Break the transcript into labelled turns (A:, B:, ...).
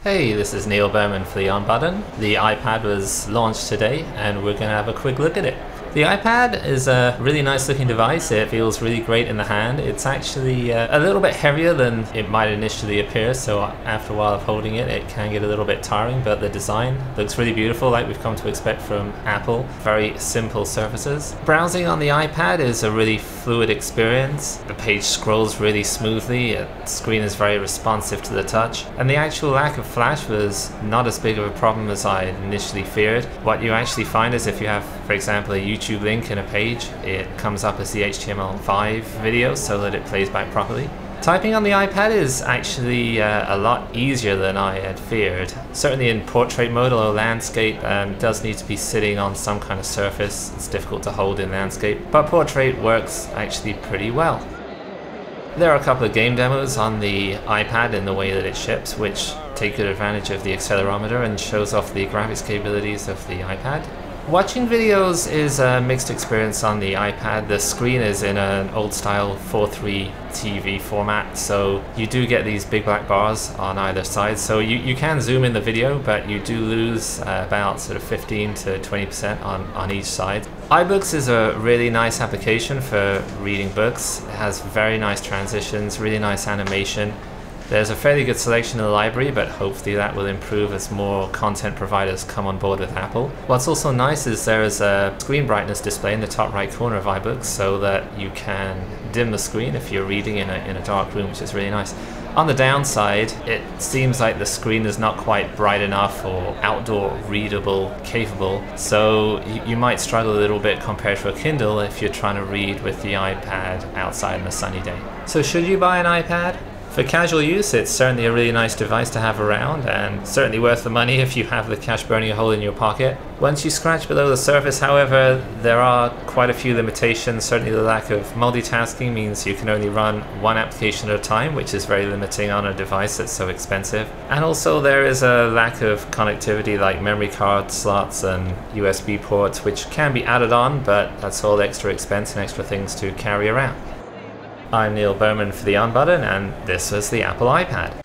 A: Hey, this is Neil Berman for the On Button. The iPad was launched today and we're going to have a quick look at it. The iPad is a really nice looking device. It feels really great in the hand. It's actually a little bit heavier than it might initially appear, so after a while of holding it, it can get a little bit tiring, but the design looks really beautiful like we've come to expect from Apple. Very simple surfaces. Browsing on the iPad is a really fluid experience. The page scrolls really smoothly, the screen is very responsive to the touch, and the actual lack of flash was not as big of a problem as I initially feared. What you actually find is if you have, for example, a YouTube link in a page, it comes up as the HTML5 video so that it plays back properly. Typing on the iPad is actually a lot easier than I had feared. Certainly in portrait mode, although landscape does need to be sitting on some kind of surface. It's difficult to hold in landscape, but portrait works actually pretty well. There are a couple of game demos on the iPad in the way that it ships, which take good advantage of the accelerometer and shows off the graphics capabilities of the iPad. Watching videos is a mixed experience on the iPad. The screen is in an old style 4:3 TV format, so you do get these big black bars on either side. So you can zoom in the video, but you do lose about sort of 15 to 20% on each side. iBooks is a really nice application for reading books. It has very nice transitions, really nice animation. There's a fairly good selection in the library, but hopefully that will improve as more content providers come on board with Apple. What's also nice is there is a screen brightness display in the top right corner of iBooks so that you can dim the screen if you're reading in a dark room, which is really nice. On the downside, it seems like the screen is not quite bright enough or outdoor readable capable, so you might struggle a little bit compared to a Kindle if you're trying to read with the iPad outside on a sunny day. So should you buy an iPad? For casual use, it's certainly a really nice device to have around, and certainly worth the money if you have the cash burning a hole in your pocket. Once you scratch below the surface, however, there are quite a few limitations. Certainly the lack of multitasking means you can only run one application at a time, which is very limiting on a device that's so expensive. And also there is a lack of connectivity like memory card slots and USB ports, which can be added on, but that's all extra expense and extra things to carry around. I'm Neil Berman for the On Button, and this was the Apple iPad.